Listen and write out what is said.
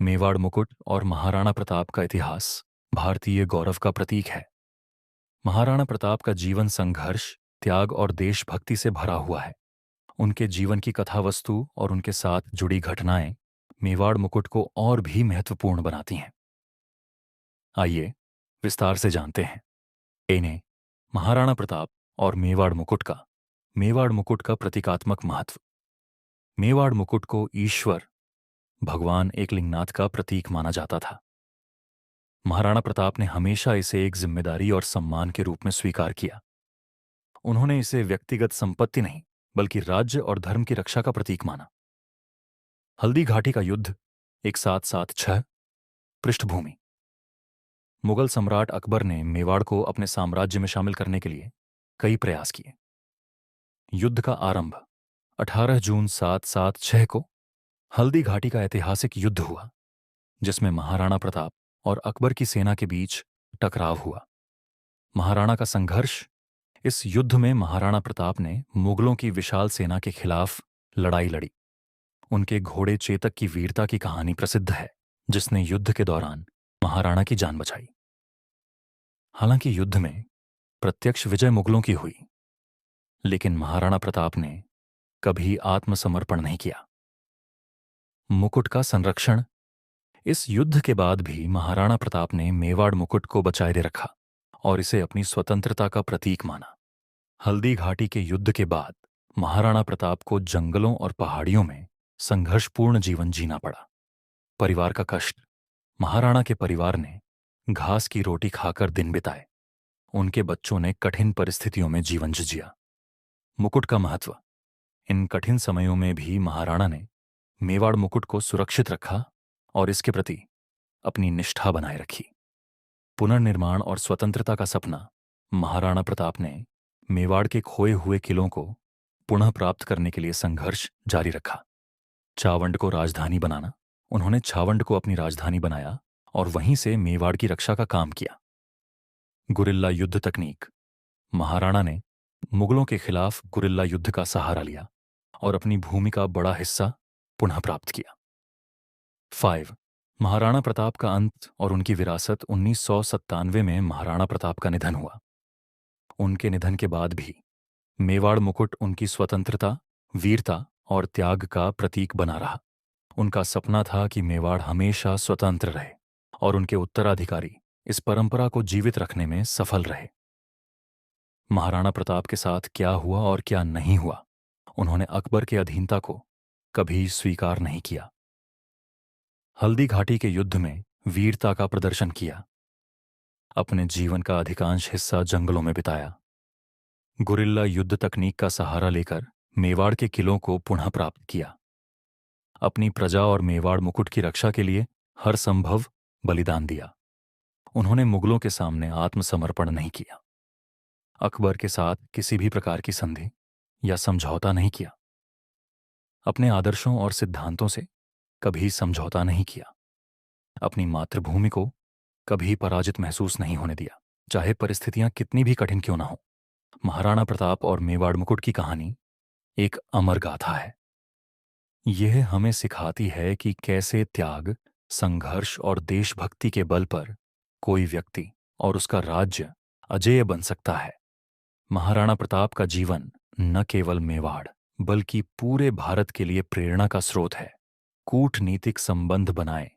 मेवाड़ मुकुट और महाराणा प्रताप का इतिहास भारतीय गौरव का प्रतीक है। महाराणा प्रताप का जीवन संघर्ष, त्याग और देशभक्ति से भरा हुआ है। उनके जीवन की कथावस्तु और उनके साथ जुड़ी घटनाएं मेवाड़ मुकुट को और भी महत्वपूर्ण बनाती हैं। आइए विस्तार से जानते हैं इन्हें, महाराणा प्रताप और मेवाड़ मुकुट का प्रतीकात्मक महत्व। मेवाड़ मुकुट को ईश्वर भगवान एकलिंगनाथ का प्रतीक माना जाता था। महाराणा प्रताप ने हमेशा इसे एक जिम्मेदारी और सम्मान के रूप में स्वीकार किया। उन्होंने इसे व्यक्तिगत संपत्ति नहीं, बल्कि राज्य और धर्म की रक्षा का प्रतीक माना। हल्दी घाटी का युद्ध 1776 पृष्ठभूमि। मुगल सम्राट अकबर ने मेवाड़ को अपने साम्राज्य में शामिल करने के लिए कई प्रयास किए। युद्ध का आरंभ 18 जून 776 को हल्दी घाटी का ऐतिहासिक युद्ध हुआ, जिसमें महाराणा प्रताप और अकबर की सेना के बीच टकराव हुआ। महाराणा का संघर्ष। इस युद्ध में महाराणा प्रताप ने मुगलों की विशाल सेना के खिलाफ लड़ाई लड़ी। उनके घोड़े चेतक की वीरता की कहानी प्रसिद्ध है, जिसने युद्ध के दौरान महाराणा की जान बचाई। हालांकि युद्ध में प्रत्यक्ष विजय मुगलों की हुई, लेकिन महाराणा प्रताप ने कभी आत्मसमर्पण नहीं किया। मुकुट का संरक्षण। इस युद्ध के बाद भी महाराणा प्रताप ने मेवाड़ मुकुट को बचाए रखा और इसे अपनी स्वतंत्रता का प्रतीक माना। हल्दी घाटी के युद्ध के बाद महाराणा प्रताप को जंगलों और पहाड़ियों में संघर्षपूर्ण जीवन जीना पड़ा। परिवार का कष्ट। महाराणा के परिवार ने घास की रोटी खाकर दिन बिताए। उनके बच्चों ने कठिन परिस्थितियों में जीवन जिया। मुकुट का महत्व। इन कठिन समयों में भी महाराणा ने मेवाड़ मुकुट को सुरक्षित रखा और इसके प्रति अपनी निष्ठा बनाए रखी। पुनर्निर्माण और स्वतंत्रता का सपना। महाराणा प्रताप ने मेवाड़ के खोए हुए किलों को पुनः प्राप्त करने के लिए संघर्ष जारी रखा। छावंड को राजधानी बनाना। उन्होंने छावंड को अपनी राजधानी बनाया और वहीं से मेवाड़ की रक्षा का काम किया। गुरिल्ला युद्ध तकनीक। महाराणा ने मुगलों के खिलाफ गुरिल्ला युद्ध का सहारा लिया और अपनी भूमि का बड़ा हिस्सा पुनः प्राप्त किया। 5. महाराणा प्रताप का अंत और उनकी विरासत। 1997 में महाराणा प्रताप का निधन हुआ। उनके निधन के बाद भी मेवाड़ मुकुट उनकी स्वतंत्रता, वीरता और त्याग का प्रतीक बना रहा। उनका सपना था कि मेवाड़ हमेशा स्वतंत्र रहे और उनके उत्तराधिकारी इस परंपरा को जीवित रखने में सफल रहे। महाराणा प्रताप के साथ क्या हुआ और क्या नहीं हुआ। उन्होंने अकबर के अधीनता को कभी स्वीकार नहीं किया। हल्दी घाटी के युद्ध में वीरता का प्रदर्शन किया। अपने जीवन का अधिकांश हिस्सा जंगलों में बिताया। गुरिल्ला युद्ध तकनीक का सहारा लेकर मेवाड़ के किलों को पुनः प्राप्त किया। अपनी प्रजा और मेवाड़ मुकुट की रक्षा के लिए हर संभव बलिदान दिया। उन्होंने मुगलों के सामने आत्मसमर्पण नहीं किया। अकबर के साथ किसी भी प्रकार की संधि या समझौता नहीं किया। अपने आदर्शों और सिद्धांतों से कभी समझौता नहीं किया। अपनी मातृभूमि को कभी पराजित महसूस नहीं होने दिया, चाहे परिस्थितियां कितनी भी कठिन क्यों ना हो। महाराणा प्रताप और मेवाड़ मुकुट की कहानी एक अमर गाथा है। यह हमें सिखाती है कि कैसे त्याग, संघर्ष और देशभक्ति के बल पर कोई व्यक्ति और उसका राज्य अजेय बन सकता है। महाराणा प्रताप का जीवन न केवल मेवाड़ बल्कि पूरे भारत के लिए प्रेरणा का स्रोत है। कूटनीतिक संबंध बनाएं,